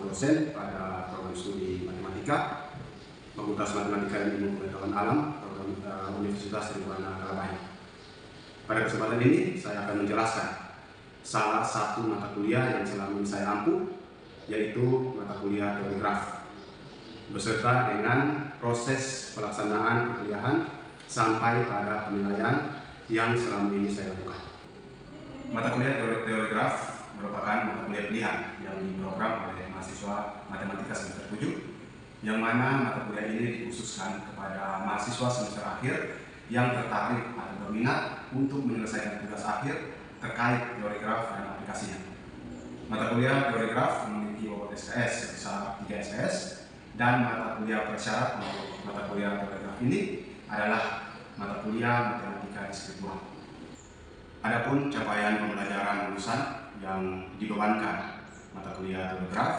selaku dosen pada program studi matematika Fakultas Matematika dan Ilmu Pengetahuan Alam Universitas Tribhuwana Kalabahi. Pada kesempatan ini saya akan menjelaskan salah satu mata kuliah yang selama ini saya ampuh, yaitu mata kuliah teori graf, beserta dengan proses pelaksanaan perkuliahan sampai pada penilaian yang selama ini saya lakukan. Mata kuliah teori graf merupakan mata kuliah pilihan yang diprogram oleh mahasiswa matematika semester 7, yang mana mata kuliah ini dikhususkan kepada mahasiswa semester akhir yang tertarik atau berminat untuk menyelesaikan tugas akhir terkait teori graf dan aplikasinya. Mata kuliah teori graf memiliki bobot SKS sebesar 3 SKS, dan mata kuliah persyarat untuk mata kuliah teori graf ini adalah mata kuliah matematika deskriptural. Adapun capaian pembelajaran lulusan yang dibebankan mata kuliah teori graf,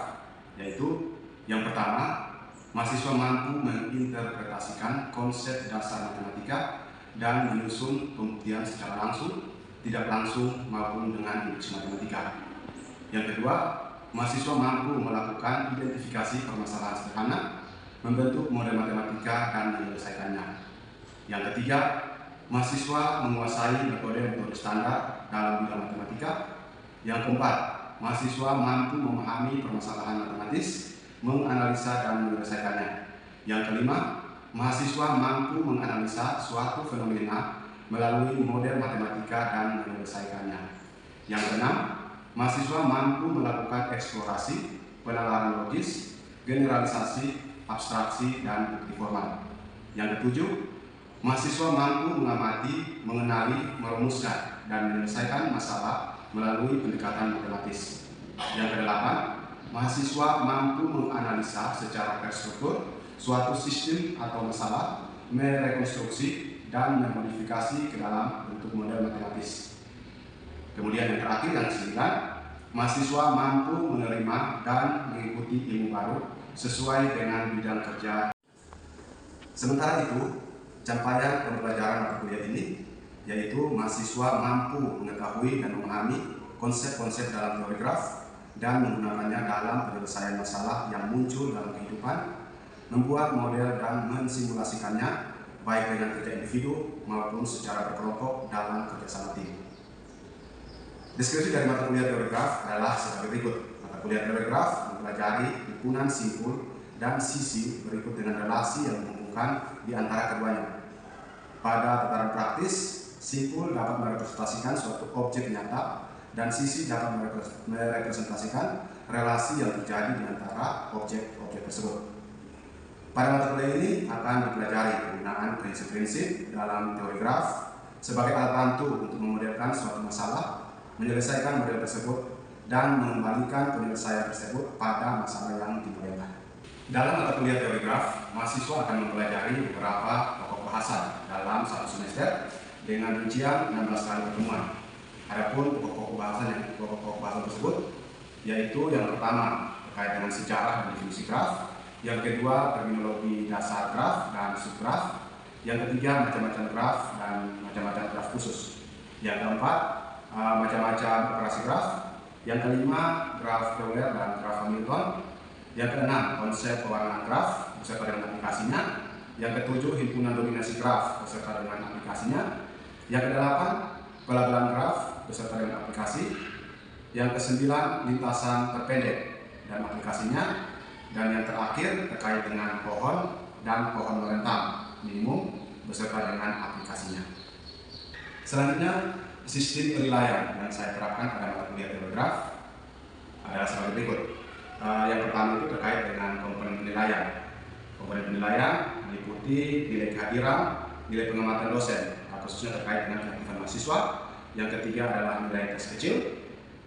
yaitu yang pertama, mahasiswa mampu menginterpretasikan konsep dasar matematika dan menyusun pembuktian secara langsung, tidak langsung maupun dengan induksi matematika. Yang kedua, mahasiswa mampu melakukan identifikasi permasalahan sederhana, membentuk model matematika dan menyelesaikannya. Yang ketiga, mahasiswa menguasai metode standar dalam bidang matematika. Yang keempat, mahasiswa mampu memahami permasalahan matematis, menganalisa dan menyelesaikannya. Yang kelima, mahasiswa mampu menganalisa suatu fenomena melalui model matematika dan menyelesaikannya. Yang keenam, mahasiswa mampu melakukan eksplorasi, penalaran logis, generalisasi, abstraksi, dan bukti formal. Yang ketujuh, mahasiswa mampu mengamati, mengenali, merumuskan, dan menyelesaikan masalah melalui pendekatan matematis. Yang kedelapan, mahasiswa mampu menganalisa secara terstruktur suatu sistem atau masalah, merekonstruksi, dan memodifikasi ke dalam bentuk model matematis. Kemudian yang terakhir, yang kesembilan, mahasiswa mampu menerima dan mengikuti ilmu baru sesuai dengan bidang kerja. Sementara itu, capaian pembelajaran mata kuliah ini yaitu mahasiswa mampu mengetahui dan memahami konsep-konsep dalam teori graf dan menggunakannya dalam penyelesaian masalah yang muncul dalam kehidupan, membuat model dan mensimulasikannya baik dengan kerja individu maupun secara berkelompok dalam kerjasama tim. Deskripsi dari mata kuliah teori graf adalah sebagai berikut. Mata kuliah teori graf mempelajari himpunan simpul dan sisi berikut dengan relasi yang menghubungkan di antara keduanya. Pada tataran praktis, simpul dapat merepresentasikan suatu objek nyata dan sisi dapat merepresentasikan relasi yang terjadi di antara objek-objek tersebut. Pada mata kuliah ini akan dipelajari penggunaan prinsip-prinsip dalam teori graf sebagai alat bantu untuk memodelkan suatu masalah, menyelesaikan model tersebut, dan mengembalikan penyelesaian tersebut pada masalah yang dimodelkan. Dalam mata kuliah teori graf, mahasiswa akan mempelajari beberapa pokok bahasan dalam satu semester dengan rincian 16 kali pertemuan. Adapun pokok-pokok bahasan tersebut yaitu yang pertama terkait dengan sejarah dan definisi graf, yang kedua terminologi dasar graf dan subgraf, yang ketiga macam-macam graf dan macam-macam graf khusus, yang keempat macam-macam operasi graf, yang kelima graf Euler dan graf Hamilton, yang keenam konsep pewarnaan graf beserta dengan aplikasinya, yang ketujuh himpunan dominasi graf beserta dengan aplikasinya, yang kedelapan pelabelan graf beserta dengan aplikasi, yang kesembilan lintasan terpendek dan aplikasinya, dan yang terakhir terkait dengan pohon dan pohon merentang minimum beserta dengan aplikasinya. Selanjutnya, sistem penilaian yang saya terapkan pada mata kuliah teori graf adalah sebagai berikut. Yang pertama itu terkait dengan komponen penilaian. Komponen penilaian meliputi nilai kehadiran, nilai pengamatan dosen, khususnya terkait dengan keaktifan mahasiswa. Yang ketiga adalah nilai tes kecil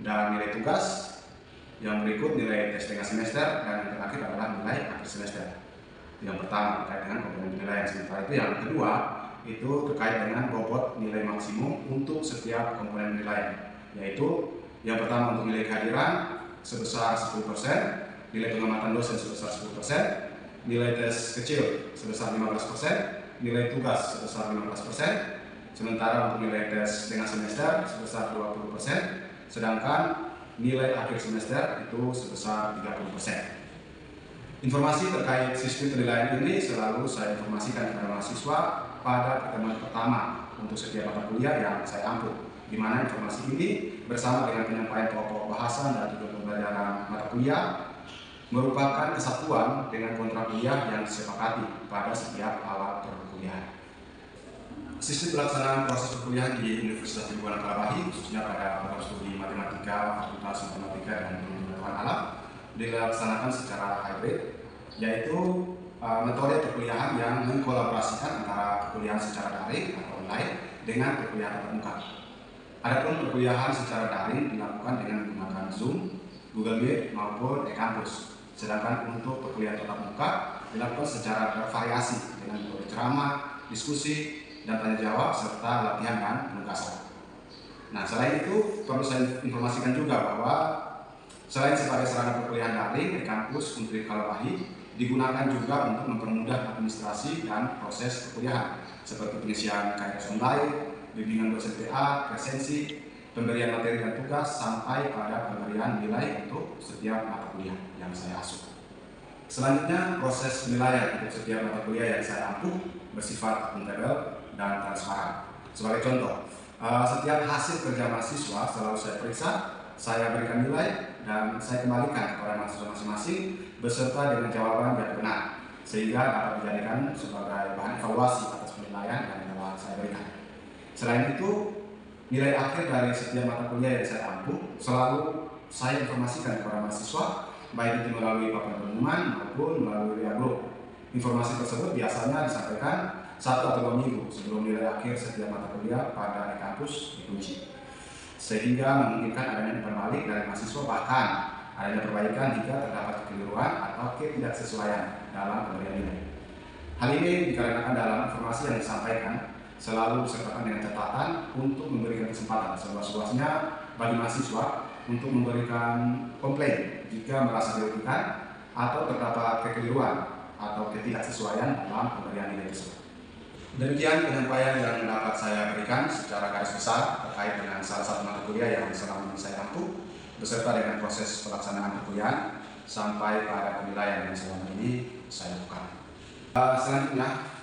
dan nilai tugas. Yang berikut nilai tes tengah semester, dan yang terakhir adalah nilai akhir semester. Yang pertama terkait dengan komponen penilaian. Sementara itu yang kedua itu terkait dengan bobot nilai maksimum untuk setiap komponen penilaian, yaitu yang pertama untuk nilai kehadiran sebesar 10%, nilai pengamatan dosen sebesar 10%, nilai tes kecil sebesar 15%, nilai tugas sebesar 15%, sementara untuk nilai tes tengah semester sebesar 20%, sedangkan nilai akhir semester itu sebesar 30%. Informasi terkait sistem penilaian ini selalu saya informasikan kepada mahasiswa pada pertemuan pertama untuk setiap mata kuliah yang saya ampuh, di mana informasi ini bersama dengan penyampaian pokok bahasan dan juga pembelajaran mata kuliah merupakan kesatuan dengan kontrak kuliah yang disepakati pada setiap alat perkuliahan. Sistem pelaksanaan proses perkuliahan di Universitas Tribhuwana Kalawahi, khususnya pada program studi matematika, fakultas matematika dan pengetahuan alam, dilaksanakan secara hybrid, yaitu metode perkuliahan yang mengkolaborasikan antara perkuliahan secara daring atau online dengan perkuliahan tatap muka. Adapun perkuliahan secara daring dilakukan dengan menggunakan Zoom, Google Meet maupun e-kampus. Sedangkan untuk perkuliahan tatap muka dilakukan secara bervariasi dengan metode ceramah, diskusi, dan tanya jawab serta latihan dan penugasan. Nah, selain itu perlu saya informasikan juga bahwa selain sebagai sarana perkuliahan daring, e-kampus Universitas Kalawahi digunakan juga untuk mempermudah administrasi dan proses perkuliahan seperti pengisian KRS online, bimbingan dosen PA, presensi, pemberian materi dan tugas, sampai pada pemberian nilai untuk setiap mata kuliah yang saya asuh. Selanjutnya, proses penilaian untuk setiap mata kuliah yang saya ampuh bersifat akuntabel dan transparan. Sebagai contoh, setiap hasil kerja mahasiswa selalu saya periksa, saya berikan nilai, dan saya kembalikan kepada mahasiswa masing-masing beserta dengan jawaban yang benar, sehingga dapat dijadikan sebagai bahan evaluasi atas penilaian yang telah saya berikan. Selain itu, nilai akhir dari setiap mata kuliah yang saya ampuh selalu saya informasikan kepada mahasiswa, baik itu melalui papan pengumuman maupun melalui WA Group. Informasi tersebut biasanya disampaikan 1 atau 2 minggu sebelum nilai akhir setiap mata kuliah pada e-kampus dikunci, sehingga memungkinkan adanya umpan balik dari mahasiswa, bahkan adanya perbaikan jika terdapat kekeliruan atau ketidaksesuaian dalam pemberian nilai. Hal ini dikarenakan dalam informasi yang disampaikan selalu disertakan dengan catatan untuk memberikan kesempatan seluas-luasnya bagi mahasiswa untuk memberikan komplain jika merasa dirugikan atau terdapat kekeliruan atau ketidaksesuaian dalam pemberian nilai tersebut. Demikian penyampaian yang dapat saya berikan secara garis besar terkait dengan salah satu mata kuliah yang selama ini saya ampuh, beserta dengan proses pelaksanaan perkuliahan sampai pada penilaian yang selama ini saya lakukan. Selanjutnya,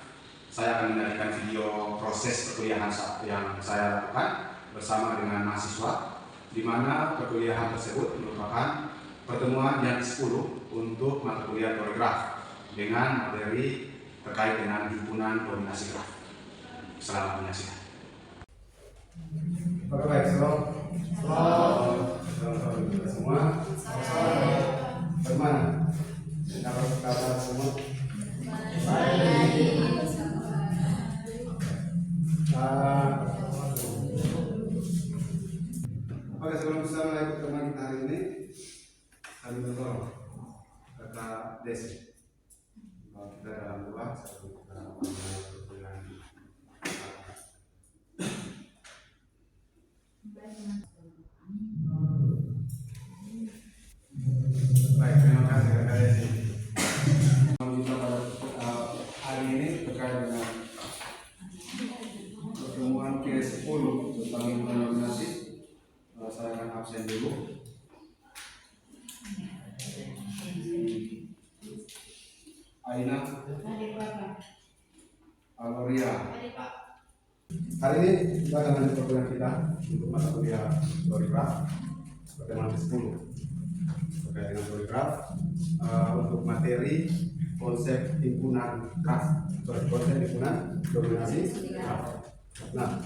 saya akan menyajikan video proses perkuliahan yang saya lakukan bersama dengan mahasiswa, di mana perkuliahan tersebut merupakan pertemuan yang ke-10 untuk mata kuliah koreograf dengan materi terkait dengan himpunan koordinasi graf. Selamat menyaksikan. Oke, baik, selamat kita semua. Bagaimana? Kabar semua? Baik. Oke, sebelum kita mulai pertemuan kita hari ini, kami bertolong Kakak Desi. Kita dalam doa sebelum kita mulai perkuliahan. Baik, terima kasih Kakak Desi. Kita pada hari ini terkait dengan pertemuan ke-10 tentang himpunan koordinasi. Saya akan absen dulu. Aina, Aloria. Hari ini kita akan lanjut perkuliahan kita untuk mata kuliah koreograf pertemuan ke-10 terkait dengan koreograf untuk materi konsep himpunan graf, konsep himpunan koordinasi graf. Nah,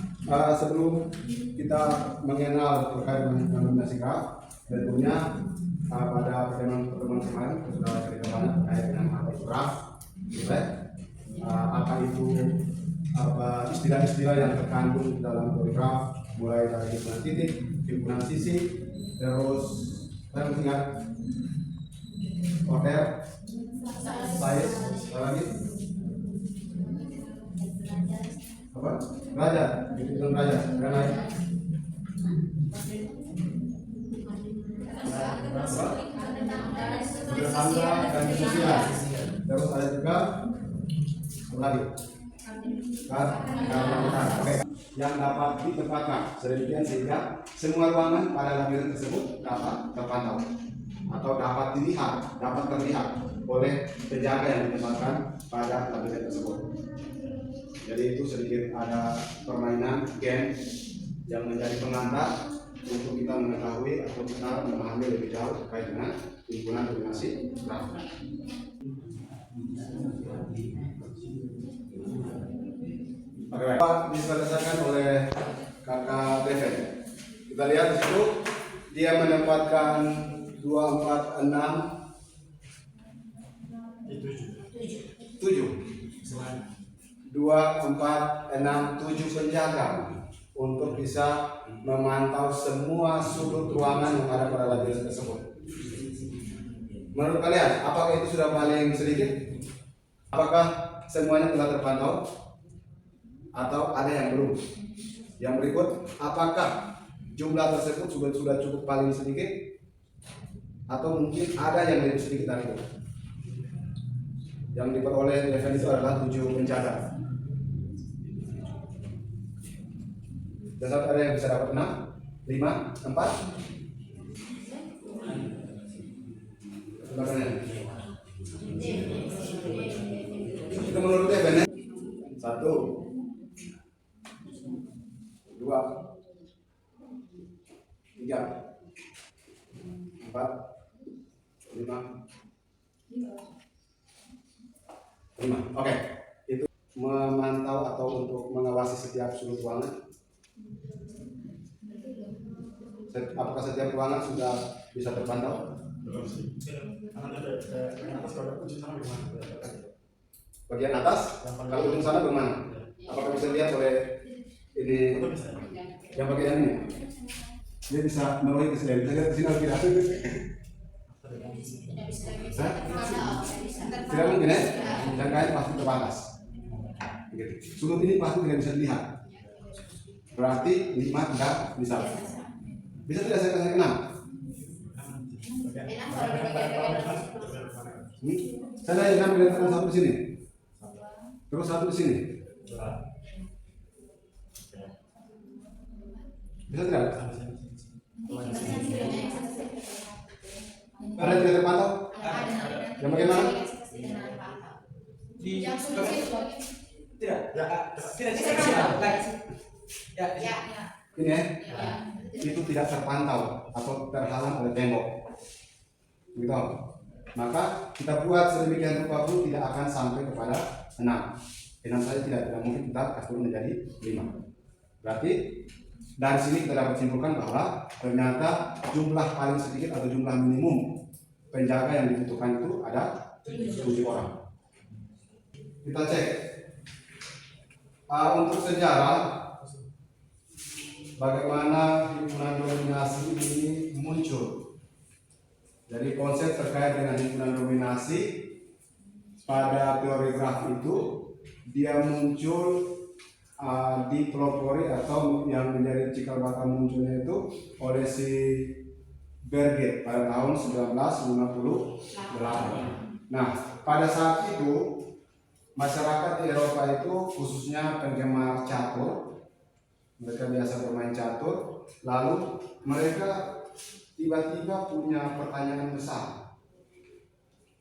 sebelum kita mengenal terkait dengan koordinasi graf, tentunya pada pertemuan kemarin sudah cerita banyak terkait dengan apa itu graf, apa itu istilah-istilah yang terkandung dalam koreograf, mulai dari himpunan titik, himpunan sisi, terus saya ingat order, size, lagi apa? Derajat, hitungan derajat, dan lain. Sederhana dan sosial. Terus ada juga apa lagi? Oke. Yang dapat ditempatkan sedemikian sehingga semua ruangan pada labirin tersebut dapat terpantau atau dapat terlihat oleh penjaga yang ditempatkan pada labirin tersebut. Jadi itu sedikit ada permainan game yang menjadi pengantar untuk kita mengetahui atau kita memahami lebih jauh terkait dengan himpunan dominasi graf. Oke, diselesaikan oleh kakak Deven. Kita lihat di situ dia menempatkan 2, 4, 6, 7. 2, 4, 6, 7 penjaga untuk bisa memantau semua sudut ruangan yang ada pada labirin tersebut. Menurut kalian, apakah itu sudah paling sedikit? Apakah semuanya telah terpantau? Atau ada yang belum? Yang berikut, apakah jumlah tersebut sudah cukup paling sedikit? Atau mungkin ada yang lebih sedikit dari itu? Yang diperoleh Deven itu adalah 7 penjaga. Dan satu ada yang bisa dapat 6, 5, 4. Sebagainya. Itu menurut Deven. 1, 2, 3, 4, 5, 6, 7, 5. Oke. Itu memantau atau untuk mengawasi setiap sudut ruangan. Apakah setiap ruangan sudah bisa terpantau? Bagian atas, kalau ujung sana bagaimana? Apakah bisa dilihat oleh ini yang bagian ini? Dia bisa melalui kesedihan. Bisa lihat di sini tidak? Tidak mungkin ya? Jangkauan pasti terbatas. Sudut ini pasti tidak bisa dilihat. Berarti 5 tidak bisa. Bisa tidak saya kasih 6? Saya yang melihatkan satu di sini. Terus satu di sini. Bisa tidak? Ada yang tidak terpantau? Yang bagaimana? Ini ya? Itu tidak terpantau atau terhalang oleh tembok. Begitu. Maka kita buat sedemikian rupa pun tidak akan sampai kepada 6. 6 saja tidak mungkin kita kasih menjadi 5. Berarti dari sini kita dapat simpulkan bahwa ternyata jumlah paling sedikit atau jumlah minimum penjaga yang dibutuhkan itu ada 7 orang. Kita cek untuk sejarah bagaimana himpunan dominasi ini muncul. Jadi konsep terkait dengan himpunan dominasi pada teori graf itu dia muncul dipelopori atau yang menjadi cikal bakal munculnya itu oleh si Berger pada tahun 1958. Nah, pada saat itu masyarakat di Eropa itu khususnya penggemar catur, mereka biasa bermain catur, lalu mereka tiba-tiba punya pertanyaan besar,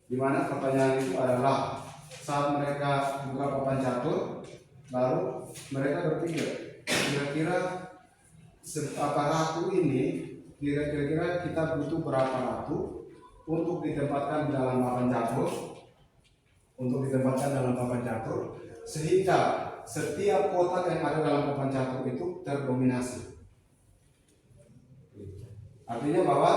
di mana pertanyaan itu adalah saat mereka buka papan catur, lalu mereka berpikir kira-kira apa ratu ini, kira-kira kita butuh berapa ratu untuk ditempatkan di dalam papan catur, sehingga setiap kotak yang ada dalam papan catur itu terdominasi. Artinya bahwa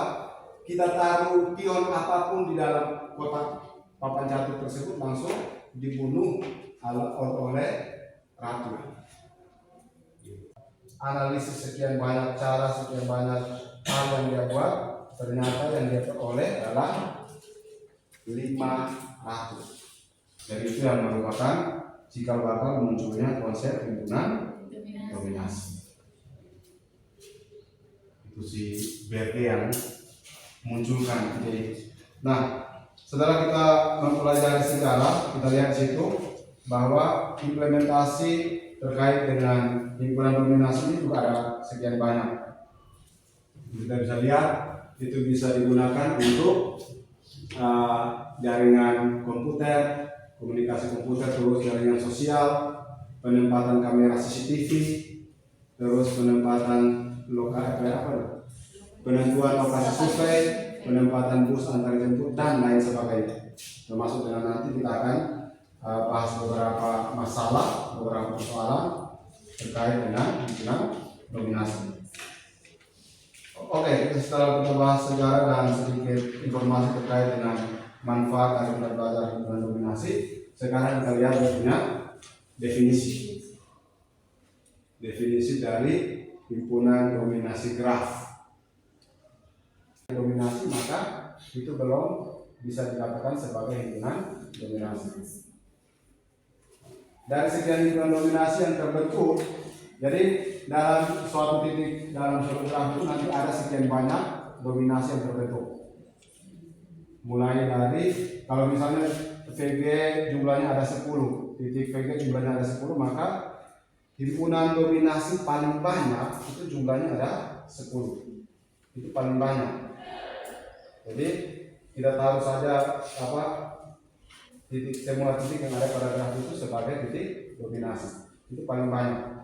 kita taruh pion apapun di dalam kotak papan catur tersebut langsung dibunuh oleh ratu. Analisis sekian banyak cara, sekian banyak hal yang dia buat, ternyata yang dia peroleh adalah 5 ratu. Jadi itu yang merupakan cikal bakal munculnya konsep himpunan dominasi. Itu si BRT yang munculkan. Jadi, nah setelah kita mempelajari sejarah, kita lihat situ bahwa implementasi terkait dengan himpunan dominasi ini juga ada sekian banyak. Kita bisa lihat itu bisa digunakan untuk jaringan komputer, komunikasi komputer, terus jaringan sosial, penempatan kamera CCTV, terus penempatan penentuan lokasi survei, penempatan bus antar jemput dan lain sebagainya. Termasuk dengan nanti kita akan bahas beberapa masalah, beberapa persoalan terkait dengan himpunan dominasi. Oke, setelah kita bahas sejarah dan sedikit informasi terkait dengan manfaat dari belajar himpunan dominasi, sekarang kita lihat punya definisi. Definisi dari himpunan dominasi graf. Dominasi maka itu belum bisa dikatakan sebagai himpunan dominasi. Dari sekian himpunan dominasi yang terbentuk, jadi dalam suatu titik dalam suatu graf itu nanti ada sekian banyak dominasi yang terbentuk. Mulai dari kalau misalnya VG jumlahnya ada 10, titik VG jumlahnya ada 10, maka himpunan dominasi paling banyak itu jumlahnya ada 10. Itu paling banyak. Jadi kita tahu saja titik semua titik yang ada pada graf itu sebagai titik dominasi. Itu paling banyak.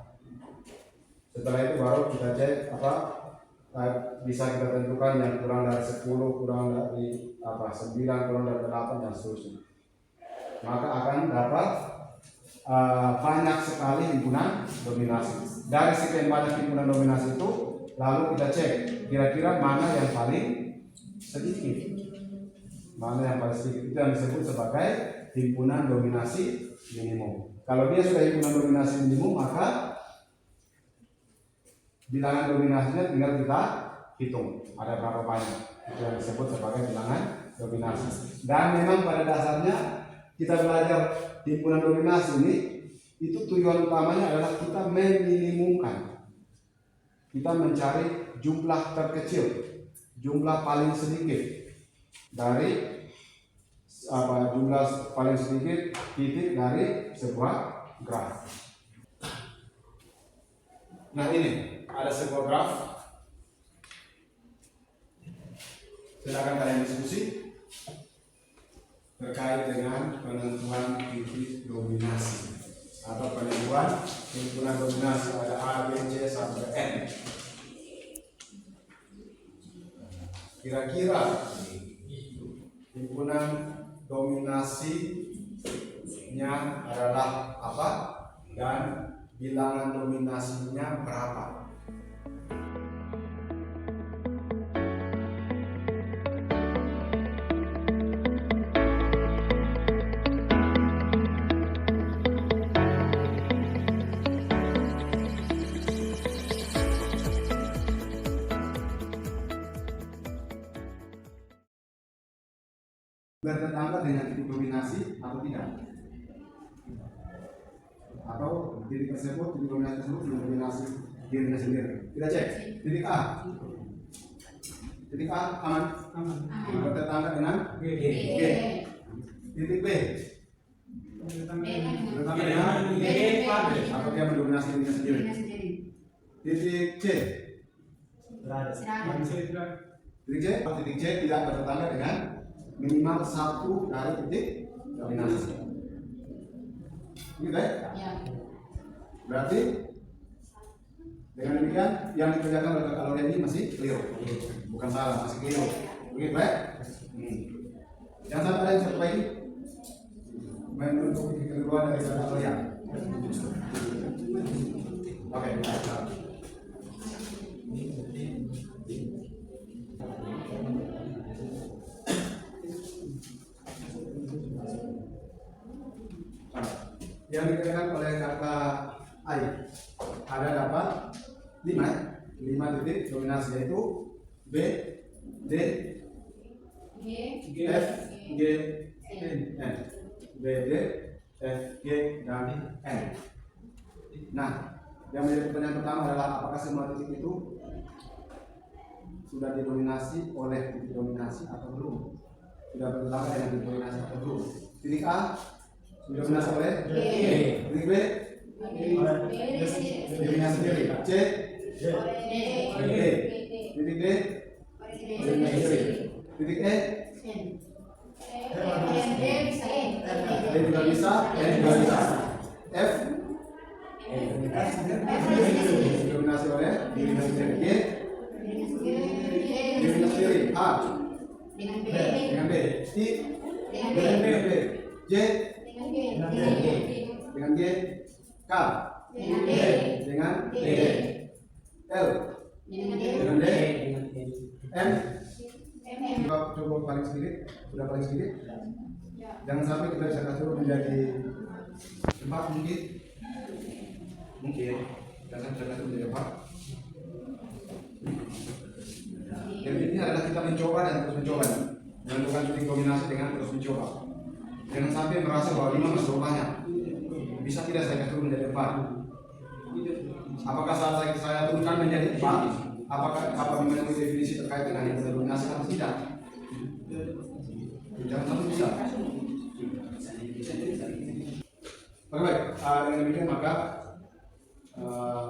Setelah itu baru kita cek bisa kita tentukan yang kurang dari 10, kurang dari 9, kurang dari 8 dan seterusnya. Maka akan dapat banyak sekali himpunan dominasi. Dari sekian banyak himpunan dominasi itu, lalu kita cek kira-kira mana yang paling sedikit. Mana yang paling sedikit itu yang disebut sebagai himpunan dominasi minimum. Kalau dia sudah himpunan dominasi minimum, maka bilangan dominasinya tinggal kita hitung ada berapa banyak. Itu yang disebut sebagai bilangan dominasi. Dan memang pada dasarnya kita belajar himpunan dominasi ini, itu tujuan utamanya adalah kita meminimumkan. Kita mencari jumlah terkecil, jumlah paling sedikit dari jumlah paling sedikit titik dari sebuah graf. Nah, ini ada sebuah graf. Silakan kalian diskusi terkait dengan penentuan titik dominasi atau penentuan himpunan dominasi. Ada A, B, C sampai N. Kira-kira himpunan dominasinya adalah apa dan bilangan dominasinya berapa? Bertetangga dengan titik dominasi atau tidak? Atau titik tersebut, titik dominasi tersebut mendominasi dirinya sendiri. Kita cek titik A. Titik A aman. Bertetangga dengan G. Titik B. Bertetangga dengan G. Atau dia mendominasi dirinya sendiri. Titik C. Titik C tidak bertetangga dengan minimal satu dari titik dominasi. Ini baik? Ya. Berarti dengan demikian yang dikerjakan oleh kalori ini masih keliru, bukan salah, masih keliru. Begitu baik? Yang satu lain satu lagi menutup kekeliruan dari kalian. Oke. Yang dikerjakan oleh kakak I ada dapat 5 titik dominasi, yaitu B, D, F, G, N. B, D, F, G, dan N. Nah, yang menjadi pertanyaan pertama adalah apakah semua titik itu sudah didominasi oleh titik dominasi atau belum? Sudah bertetangga dengan titik dominasi atau belum? Titik A didominasi oleh titik B dirinya sendiri. C oleh D. Titik D dirinya sendiri. Titik E D juga bisa, E juga bisa. F didominasi oleh dirinya sendiri. G dirinya sendiri. H dengan B. I dengan B. J dengan G. K dengan D. L dengan D. M coba paling sedikit, sudah paling sedikit. Jangan sampai kita bisa kasih menjadi 4 mungkin. Jangan bisa kasih menjadi 4. Jadi ini adalah kita mencoba dan terus mencoba, menentukan titik dominasi dengan terus mencoba. Jangan sampai merasa bahwa 5 masih banyak. Bisa tidak saya kasih menjadi 4? Apakah saat saya turunkan menjadi 4? Apakah memenuhi definisi terkait dengan himpunan dominasi atau tidak? Jangan sampai bisa. Oke, baik. Dengan demikian maka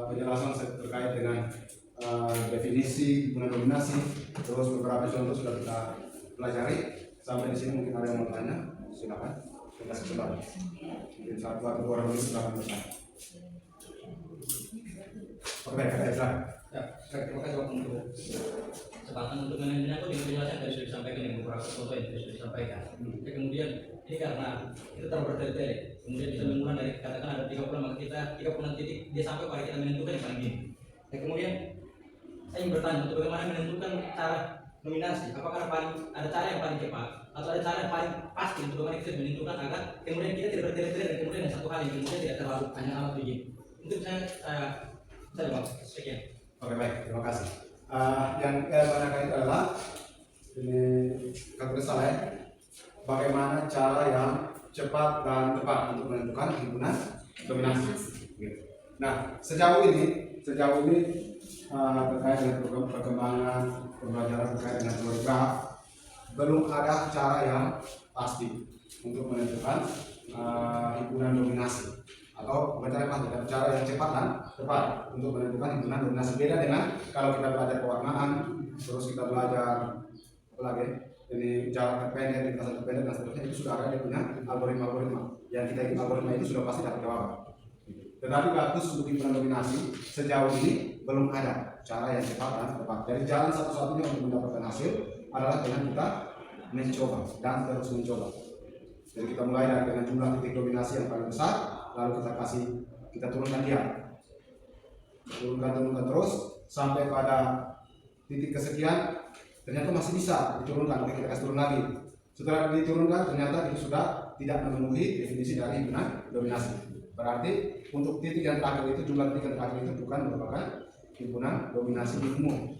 penjelasan terkait dengan definisi himpunan dominasi, terus beberapa contoh sudah kita pelajari. Sampai di sini mungkin ada yang mau tanya, silakan. Kita kesempatan. Mungkin 1 atau 2 orang silakan bertanya. Oke, baik. Silakan. Ya, terima kasih waktu untuk kesempatan untuk manajemen aku dengan penjelasan dari sudah disampaikan yang beberapa contoh yang sudah disampaikan. Ya, kemudian ini karena kita terlalu bertele-tele, kemudian bisa memulai dari katakan ada 30 maka kita 30 titik dia sampai pada kita menentukan yang paling gini. Ya, kemudian saya ingin bertanya untuk bagaimana menentukan cara nominasi. Apakah ada cara yang paling cepat atau ada cara yang paling pasti untuk bagaimana kita menentukan agar kemudian kita tidak bertele-tele dan kemudian yang satu hal yang kemudian tidak terlalu hanya alat begini. Untuk saya mau sekian. Oke, baik, terima kasih. Yang tanyakan itu adalah ini kalau salah ya, bagaimana cara yang cepat dan tepat untuk menentukan himpunan dominasi. Nah, sejauh ini terkait dengan perkembangan pembelajaran terkait dengan teori graf, belum ada cara yang pasti untuk menentukan himpunan dominasi. Atau cara yang cepat dan tepat untuk menentukan himpunan dominasi. Beda dengan kalau kita belajar pewarnaan, terus kita belajar apa lagi, ini jarak terpendek, lintasan terpendek dan seterusnya, itu sudah ada dia punya algoritma. Yang kita ikut algoritma itu sudah pasti dapat jawaban. Tetapi khusus untuk himpunan dominasi sejauh ini belum ada cara yang cepat dan tepat. Jadi jalan satu-satunya untuk mendapatkan hasil adalah dengan kita mencoba dan terus mencoba. Jadi kita mulai dengan jumlah titik dominasi yang paling besar, lalu kita turunkan dia, turunkan terus sampai pada titik kesekian ternyata masih bisa diturunkan, oke kita kasih turun lagi. Setelah diturunkan ternyata itu sudah tidak memenuhi definisi dari himpunan dominasi. Berarti untuk titik yang terakhir itu, jumlah titik yang terakhir itu bukan merupakan himpunan dominasi minimum.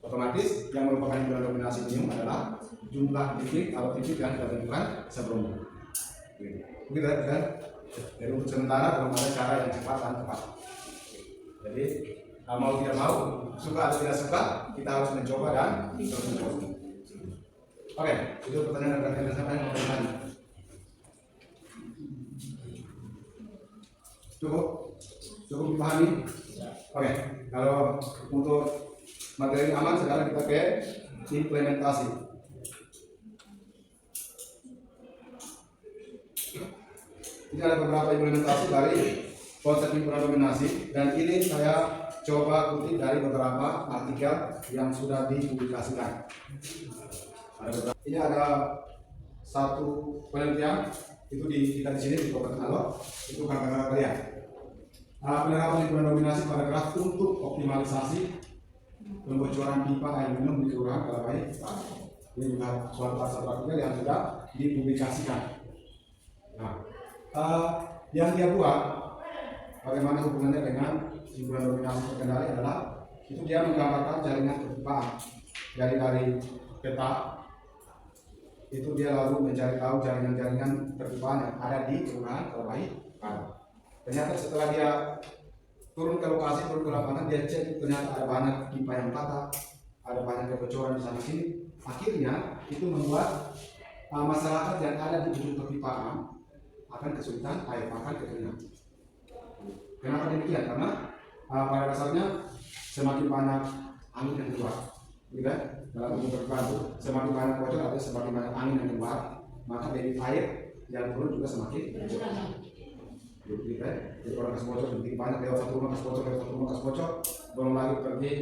Otomatis yang merupakan himpunan dominasi minimum adalah jumlah titik atau titik yang kita tentukan sebelumnya. Begitu kan? Jadi untuk sementara belum ada cara yang cepat dan tepat. Jadi mau tidak mau, suka atau tidak suka, kita harus mencoba dan terus mencoba. Oke, itu pertanyaan dari rekan saya yang mau bertanya. Cukup dipahami? Oke, kalau untuk materi aman sekarang kita ke implementasi. Ini ada beberapa implementasi dari konsep himpunan dominasi dan ini saya coba kutip dari beberapa artikel yang sudah dipublikasikan. Ini ada satu penelitian itu kita di sini di Kabupaten Alor, itu kata-kata kalian. Penerapan himpunan dominasi pada graf untuk optimalisasi pembocoran pipa air minum di Kelurahan Kalabai. Ini juga suatu artikel yang sudah dipublikasikan. Nah, yang dia buat bagaimana hubungannya dengan himpunan dominasi terkendali adalah itu dia menggambarkan jaringan perpipaan dari peta itu dia lalu mencari tahu jaringan-jaringan perpipaan yang ada di Kelurahan Kalabai. Ternyata setelah dia turun ke lokasi, turun ke lapangan, dia cek ternyata ada banyak pipa yang patah, ada banyak kebocoran di sana sini. Akhirnya itu membuat masyarakat yang ada di ujung perpipaan akan kesulitan air, akan kekeringan. Kenapa demikian? Karena pada dasarnya semakin banyak angin yang keluar, gitu kan? Dalam bentuk berbantu, semakin banyak bocor atau semakin banyak angin yang keluar, maka debit air yang turun juga semakin berkurang. Gitu kan? Jadi orang kasih bocor lebih banyak lewat satu rumah kasih bocor, lewat satu rumah kasih bocor, belum lagi pergi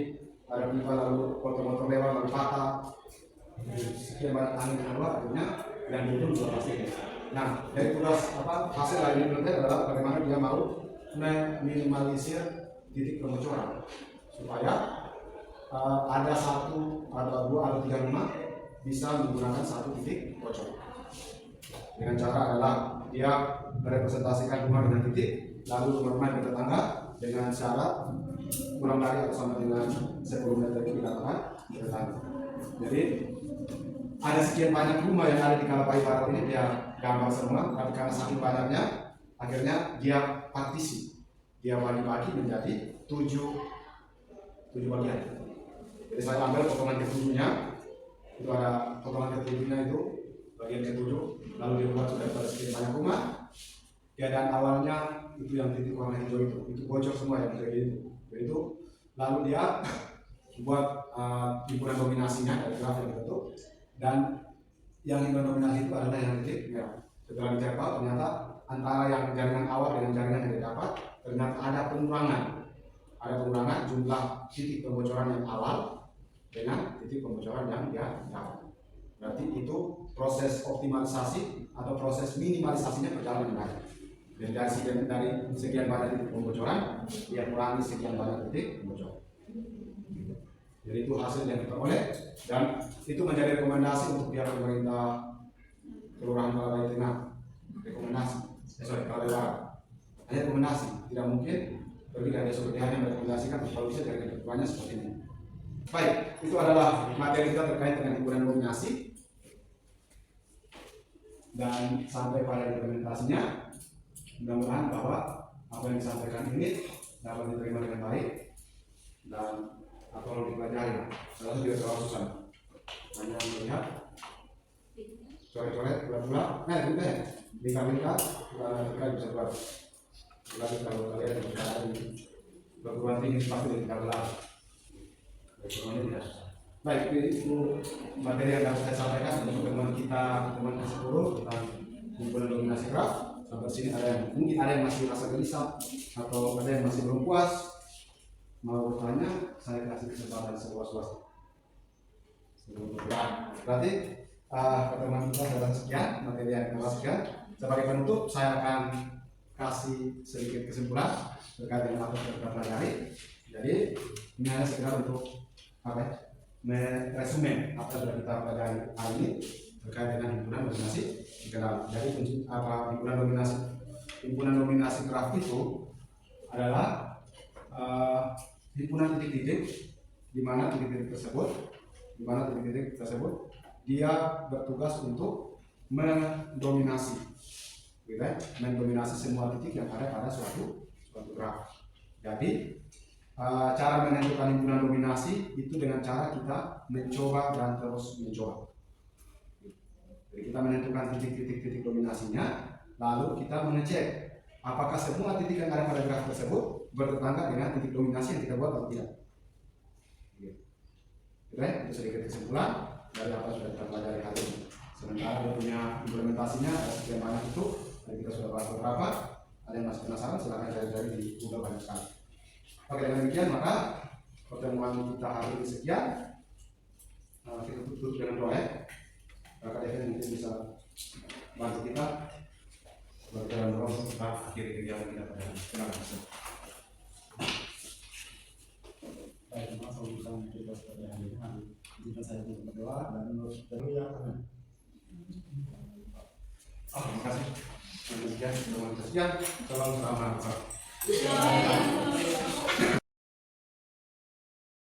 ada pipa lalu motor-motor lewat lalu patah. Sekian banyak angin yang keluar, akhirnya yang turun juga pasti. Nah, dari tugas hasil dari penelitian adalah bagaimana dia mau meminimalisir titik kebocoran supaya ada satu atau dua atau tiga rumah bisa menggunakan satu titik bocor. Dengan cara adalah dia merepresentasikan rumah dengan titik, lalu rumah-rumah yang tetangga dengan syarat kurang dari atau sama dengan 10 meter itu dikatakan tetangga. Jadi ada sekian banyak rumah yang ada di Kalapai Barat ini dia gambar semua, tapi karena saking banyaknya akhirnya dia partisi, dia bagi-bagi menjadi 7 bagian. Jadi saya ambil potongan ketujuhnya, itu ada potongan ketujuhnya itu bagian ketujuh, lalu dibuat sudah pada sekian banyak rumah. Keadaan awalnya itu yang titik warna hijau itu bocor semua yang terjadi itu. Lalu dia buat himpunan dominasinya dari graf yang terbentuk, dan yang himpunan dominasi itu adalah yang titik merah. Setelah dicekal ternyata antara yang jaringan awal dengan jaringan yang didapat ternyata ada pengurangan jumlah titik pembocoran yang awal dengan titik pembocoran yang dia dapat. Berarti itu proses optimalisasi atau proses minimalisasinya berjalan dengan baik. Dan dari sekian banyak titik pembocoran dia kurangi sekian banyak titik pembocoran. Jadi itu hasil yang diperoleh dan itu menjadi rekomendasi untuk pihak pemerintah Kelurahan Kalabai Tengah. Kalabai Barat. Hanya rekomendasi, tidak mungkin pergi dari SOP hanya merekomendasikan kalau bisa dari ketentuannya seperti ini. Baik, itu adalah materi kita terkait dengan himpunan dominasi dan sampai pada implementasinya. Mudah-mudahan bahwa apa yang disampaikan ini dapat diterima dengan baik dan atau dipelajari. Salah tidak terlalu susah. Hanya melihat coret-coret, pula-pula, dikawinkan, kita bisa buat. Lagi kalau kalian berbicara di perguruan tinggi pasti tidak belah. Baik, itu materi yang dapat saya sampaikan untuk teman kita, teman ke-10 tentang himpunan dominasi graf. Sampai sini mungkin ada yang masih rasa gelisah atau ada yang masih belum puas. Mau bertanya, saya kasih kesempatan seluas-luasnya. Berarti pertemuan kita sudah sekian, materi yang kita sekian. Sebagai penutup, saya akan kasih sedikit kesimpulan terkait dengan apa yang kita pelajari. Jadi ini hanya sekedar untuk meresume apa yang sudah kita pelajari hari ini terkait dengan himpunan dominasi dikenal. Jadi himpunan dominasi graf itu adalah himpunan titik-titik di mana titik-titik tersebut dia bertugas untuk mendominasi, mendominasi semua titik yang ada pada suatu graf. Jadi cara menentukan himpunan dominasi itu dengan cara kita mencoba dan terus mencoba. Jadi kita menentukan titik-titik dominasinya, lalu kita mengecek apakah semua titik yang ada pada graf tersebut bertetangga dengan titik dominasi yang kita buat atau tidak. Itu sedikit kesimpulan dari apa yang sudah kita pelajari hari ini. Sementara dia punya implementasinya ada sekian banyak itu, dan kita sudah bahas beberapa. Ada yang masih penasaran, silahkan cari-cari di Google banyak sekali. Oke, dengan demikian maka pertemuan kita hari ini sekian. Kita tutup dengan doa. Kakak Devin mungkin bisa bantu kita berjalan doa untuk kita akhiri kegiatan kita pada terima kasih. Baik, masa urusan kita pada hari ini kita saya berdoa dan menurut ya amin. Terima kasih. Sekian, salam selamat.